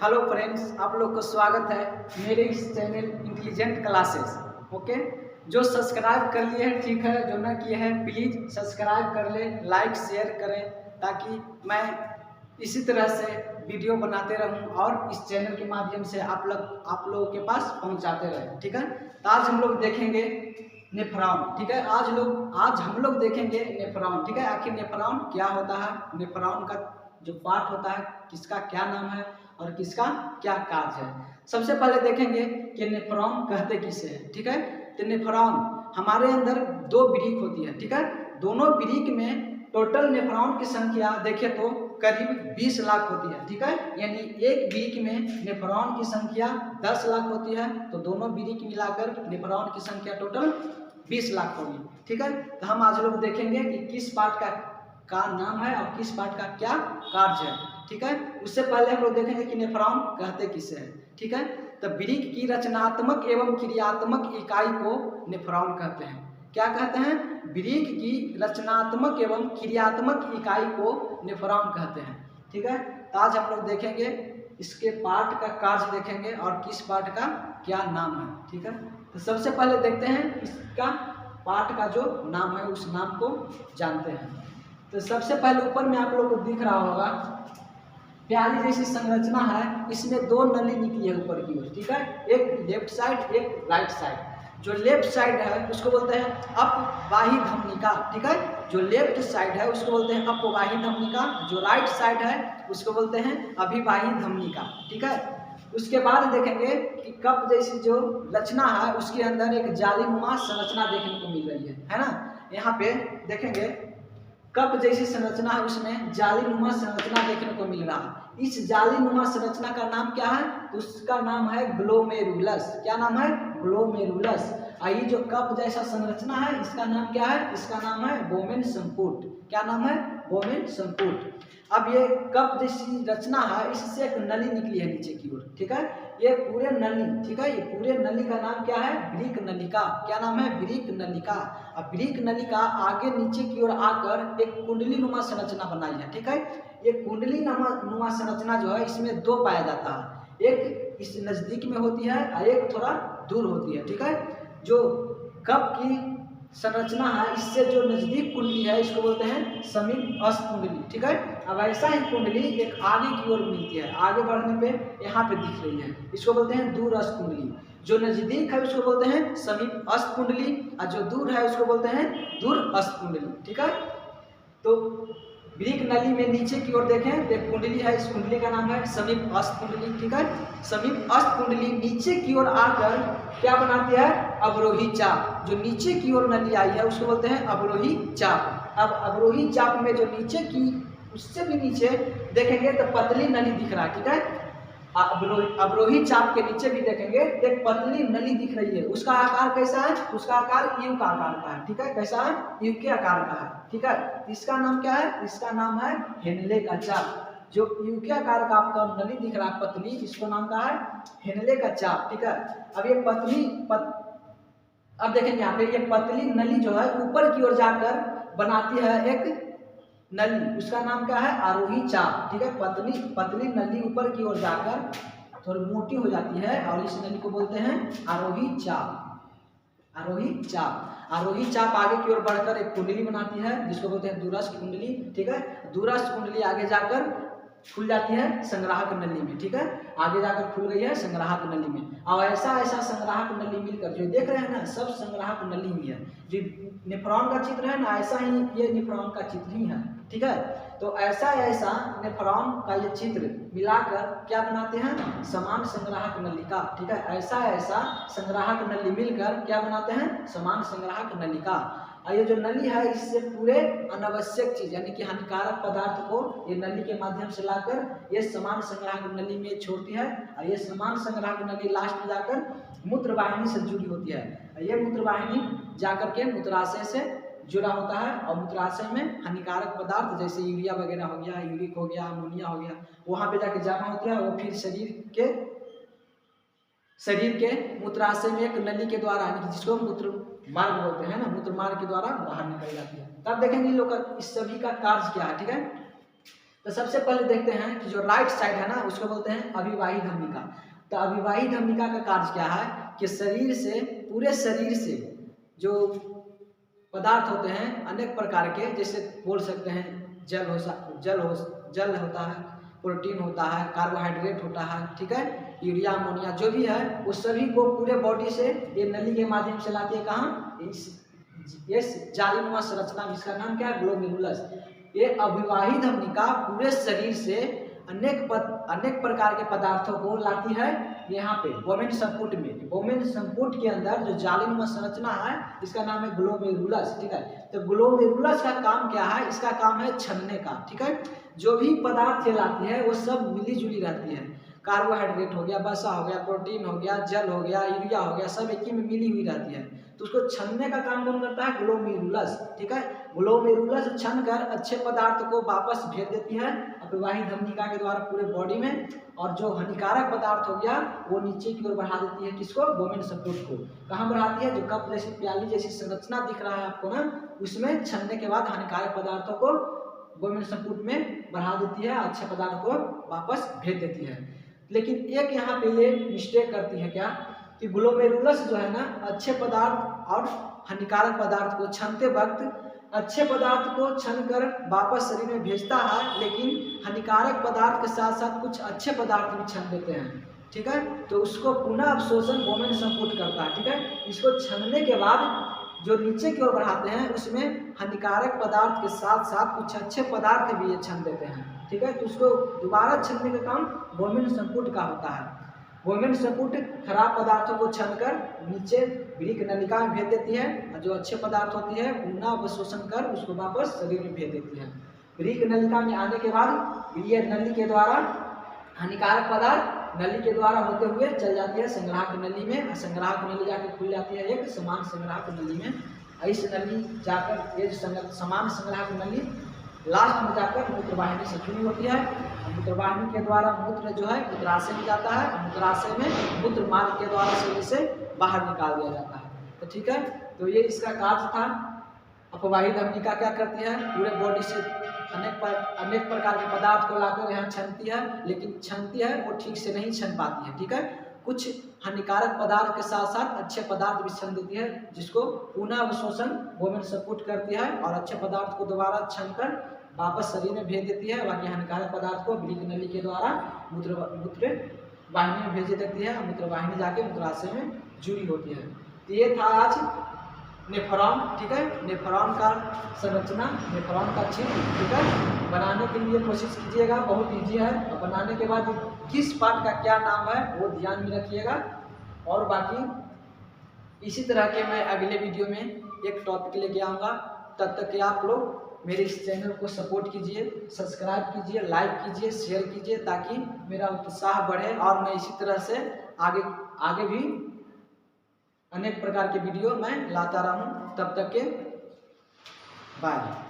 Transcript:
Hello friends, आप लोग को स्वागत है मेरे इस चैनल इंटेलिजेंट क्लासेस। ओके, जो सब्सक्राइब कर लिए हैं ठीक है, जो ना किए हैं प्लीज़ सब्सक्राइब कर लें, लाइक शेयर करें ताकि मैं इसी तरह से वीडियो बनाते रहूं और इस चैनल के माध्यम से आप लोगों के पास पहुंचाते रहें। ठीक है, तो आज हम लोग देखेंगे नेफ्रॉन। ठीक है, आज हम लोग देखेंगे नेफ्रॉन। ठीक है, आखिर नेफ्रॉन क्या होता है, नेफ्रॉन का जो पार्ट होता है किसका क्या नाम है और किसका क्या कार्य है। सबसे पहले देखेंगे कि नेफ्रॉन कहते किसे हैं। ठीक है, तो नेफ्रॉन हमारे अंदर दो ब्रीक होती है। ठीक है, दोनों ब्रीक में टोटल नेफ्रॉन की संख्या देखें तो करीब 20 लाख होती है। ठीक है, यानी एक ब्रीक में नेफ्रॉन की संख्या 10 लाख होती है, तो दोनों ब्रीक मिलाकर नेफ्रॉन की संख्या टोटल 20 लाख होगी। ठीक है, तो हम आज लोग देखेंगे कि किस पार्ट का नाम है और किस पार्ट का क्या कार्य है। ठीक है, उससे पहले हम लोग देखेंगे कि नेफ्रॉन कहते किसे हैं। ठीक है, तो ब्रीक की रचनात्मक एवं क्रियात्मक इकाई को नेफ्रॉन कहते हैं। क्या कहते हैं? ब्रीक की रचनात्मक एवं क्रियात्मक इकाई को नेफ्रॉन कहते हैं। ठीक है, तो आज हम लोग देखेंगे इसके पार्ट का कार्य देखेंगे और किस पार्ट का क्या नाम है। ठीक है, तो सबसे पहले देखते हैं इसका पार्ट का जो नाम है उस नाम को जानते हैं। तो सबसे पहले ऊपर में आप लोग को दिख रहा होगा प्याली जैसी संरचना है, इसमें दो नली निकली है ऊपर की ओर। ठीक है, एक लेफ्ट साइड एक राइट साइड। जो लेफ्ट साइड है उसको बोलते हैं अपवाही धमनिका। ठीक है, जो लेफ्ट साइड है उसको बोलते हैं अपवाही धमनिका, जो राइट साइड है उसको बोलते हैं अभिवाही धमनिका। ठीक है, उसके बाद देखेंगे कि कप जैसी जो रचना है उसके अंदर एक जालीनुमा संरचना देखने को मिल रही है ना। यहाँ पे देखेंगे कप जैसी संरचना है, उसमें जालीनुमा संरचना देखने को मिल रहा है। इस जालीनुमा संरचना का नाम क्या है? उसका नाम है ग्लोमेरुलस। क्या नाम है? ग्लोमेरुलस। ये जो कप जैसा संरचना है इसका नाम क्या है? इसका नाम है बोमेन संपुट। क्या नाम है? बोमेन संपुट। अब ये कप जैसी रचना है, इससे एक नली निकली है नीचे की ओर। ठीक है, ये पूरे नली, ठीक है, ये पूरे नली का नाम क्या है? ब्रीक नलिका। क्या नाम है? ब्रीक नलिका। अब ब्रीक नलिका आगे नीचे की ओर आकर एक कुंडली नुमा संरचना बनाई है। ठीक है, ये कुंडली नुमा संरचना जो है इसमें दो पाया जाता है, एक इस नजदीक में होती है और एक थोड़ा दूर होती है। ठीक है, जो कप की संरचना है इससे जो नजदीक कुंडली है इसको बोलते हैं समीप अस्त कुंडली। ठीक है, अब ऐसा ही कुंडली एक आगे की ओर मिलती है, आगे बढ़ने पे यहाँ पे दिख रही है, इसको बोलते हैं दूर अस्त कुंडली। जो नजदीक है उसको बोलते हैं समीप अस्त कुंडली और जो दूर है उसको बोलते हैं दूर अस्त कुंडली। ठीक है, तो ब्रीक नली में नीचे की ओर देखें तो कुंडली है, इस कुंडली का नाम है समीप अस्त कुंडली। ठीक है, समीप अस्त कुंडली नीचे की ओर आकर क्या बनाती है? अवरोही चाप। जो नीचे की ओर नली आई है उसको बोलते हैं अवरोही चाप। अब अवरोही चाप में जो नीचे की उससे भी नीचे देखेंगे तो पतली नली दिख रहा है। ठीक है, अवरोही चाप के नीचे भी देखेंगे तो एक पतली नली दिख रही है। उसका आकार कैसा है? उसका आकार यू का आकार का है। ठीक है, कैसा है? यू के आकार का है। ठीक है, इसका नाम क्या है? इसका नाम है हेनले का चाप। जो यू के आकार का आपका नली दिख रहा है पतली, इसको नाम का है हेनले का चाप। ठीक है, अब ये अब देखेंगे यहाँ पे ये पतली नली जो है ऊपर की ओर जाकर बनाती है एक नली, उसका नाम क्या है? आरोही चाप। ठीक है, पतली नली ऊपर की ओर जाकर थोड़ी मोटी हो जाती है और इस नली को बोलते हैं आरोही चाप। आरोही चाप। आरोही चाप आगे की ओर बढ़कर एक कुंडली बनाती है जिसको बोलते हैं दूरस्थ कुंडली। ठीक है, दूरस्थ कुंडली आगे जाकर खुल जाती है संग्राहक नली में। ठीक है, आगे जाकर खुल गई है संग्राहक नली में। और ऐसा संग्राहक नली मिलकर जो देख रहे हैं ना, सब संग्राहक नली में है। जो नेफ्रॉन का चित्र है ना, ऐसा ही ये नेफ्रॉन का चित्र ही है। ठीक है, तो ऐसा नेफ्रॉन का ये चित्र मिलाकर क्या बनाते हैं? समान संग्राहक नलिका। ठीक है, ऐसा संग्राहक नली मिलकर क्या बनाते हैं? समान संग्राहक नलिका। और ये जो नली है इससे पूरे अनावश्यक चीज यानी कि हानिकारक पदार्थ को ये नली के माध्यम से लाकर ये समान संग्राहक नली में छोड़ती है और ये समान संग्राहक नली लास्ट में जाकर मूत्रवाहिनी से जुड़ी होती है। ये मूत्रवाहिनी जाकर के मूत्राशय से जुड़ा होता है और मूत्राशय में हानिकारक पदार्थ जैसे यूरिया वगैरह हो गया, यूरिक हो गया, अमोनिया हो गया, वहाँ पे जाके जमा होती है। वो फिर शरीर के मूत्राशय में एक नली के द्वारा यानी जिसको मूत्र मार्ग बोलते हैं ना, मूत्र मार्ग के द्वारा बाहर निकल जाती है। तब देखेंगे इन लोग का इस सभी का कार्य क्या है। ठीक है, तो सबसे पहले देखते हैं कि जो राइट साइड है ना उसको बोलते हैं अभिवाही धमनिका। तो अभिवाही धमनिका का कार्य क्या है कि शरीर से, पूरे शरीर से जो पदार्थ होते हैं अनेक प्रकार के, जैसे बोल सकते हैं जल होता है, प्रोटीन होता है, कार्बोहाइड्रेट होता है, ठीक है, यूरिया अमोनिया जो भी है उस सभी को पूरे बॉडी से ये नली के माध्यम से लाती है कहाँ, इस जालीनुमा संरचना जिसका नाम क्या है, ग्लोमेरुलस। ये अभिवाही धमनिका पूरे शरीर से अनेक प्रकार के पदार्थों को लाती है यहाँ पे वोमेन संपुट में। वोमेन संपुट के अंदर जो जालीनुमा संरचना है इसका नाम है ग्लोमेरुलस, ठीक है। तो ग्लोमेरुलस का काम क्या है, इसका काम है छनने का, ठीक है। जो भी पदार्थ लाती है वो सब मिली जुली रहती है, कार्बोहाइड्रेट हो गया, वसा हो गया, प्रोटीन हो गया, जल हो गया, यूरिया हो गया, सब एक ही में मिली हुई रहती है। तो उसको छनने का काम कौन करता है, ग्लोमेरुलस, ठीक है। ग्लोमेरुलस छन कर अच्छे पदार्थ को वापस भेज देती है अभिवाही धमनिका के द्वारा पूरे बॉडी में, और जो हानिकारक पदार्थ हो गया वो नीचे की ओर बढ़ा देती है, किसको, वोमेन सपोर्ट को। कहाँ बढ़ाती है, जो कप जैसी प्याली जैसी संरचना दिख रहा है आपको ना, उसमें छनने के बाद हानिकारक पदार्थों को वोमेन सपोर्ट में बढ़ा देती है, अच्छे पदार्थ को वापस भेज देती है। लेकिन एक यहाँ पे ये मिस्टेक करती है क्या, कि ग्लोमेरुलस जो है ना अच्छे पदार्थ और हानिकारक पदार्थ को छनते वक्त अच्छे पदार्थ को छनकर वापस शरीर में भेजता है, लेकिन हानिकारक पदार्थ के साथ साथ कुछ अच्छे पदार्थ भी छन देते हैं, ठीक है। तो उसको पुनः अवशोषण वोमेन संपुट करता है, ठीक है। इसको छनने के बाद जो नीचे की ओर बढ़ाते हैं उसमें हानिकारक पदार्थ के साथ साथ कुछ अच्छे पदार्थ भी ये छन देते हैं, ठीक है। तो उसको दोबारा छनने का काम वोमेन संपुट का होता है। वोमेन संपुट खराब पदार्थों को छनकर नीचे वृक्क नलिका में भेज देती है, और जो अच्छे पदार्थ होती है पुनः अवशोषण कर उसको वापस शरीर में भेज देती है। वृक्क नलिका में आने के बाद ये नली के द्वारा हानिकारक पदार्थ नली के द्वारा होते हुए चल जाती है संग्राहक नली में, संग्राहक नली जाकर खुल जाती है एक समान संग्राहक नली में। इस नली जाकर ये समान संग्राहक नली लास्ट में जाकर मूत्रवाहिनी से जुड़ी होती है। मूत्रवाहिनी के द्वारा मूत्र जो है मूत्राशय में जाता है, और मूत्राशय में मूत्र मार्ग के द्वारा शरीर से बाहर निकाल दिया जाता है। तो ठीक है, तो ये इसका कार्य था। अपवाही धमनिका क्या करती है, पूरे बॉडी से अनेक प्रकार के पदार्थ को लाकर यहाँ छनती है, लेकिन छनती है वो ठीक से नहीं छन पाती है, ठीक है। कुछ हानिकारक पदार्थ के साथ साथ अच्छे पदार्थ भी छन देती है, जिसको पुनः अवशोषण वोमेन सपोर्ट करती है, और अच्छे पदार्थ को दोबारा छनकर वापस शरीर में भेज देती है। बाकी हानिकारक पदार्थ को वृक्क नली के द्वारा मूत्र वाहिनी में भेज देती है, मूत्र वाहिनी जाके मूत्राशय में जुड़ी होती है। तो ये था आज नेफ्रॉन, ठीक है। नेफ्रॉन का संरचना, नेफ्रॉन का चित्र, ठीक है। बनाने के लिए कोशिश कीजिएगा, बहुत इजी है। और बनाने के बाद किस पार्ट का क्या नाम है वो ध्यान में रखिएगा। और बाकी इसी तरह के मैं अगले वीडियो में एक टॉपिक लेके आऊँगा। तब तक के आप लोग मेरे इस चैनल को सपोर्ट कीजिए, सब्सक्राइब कीजिए, लाइक कीजिए, शेयर कीजिए, ताकि मेरा उत्साह बढ़े और मैं इसी तरह से आगे भी अनेक प्रकार के वीडियो मैं लाता रहूं। तब तक के बाय।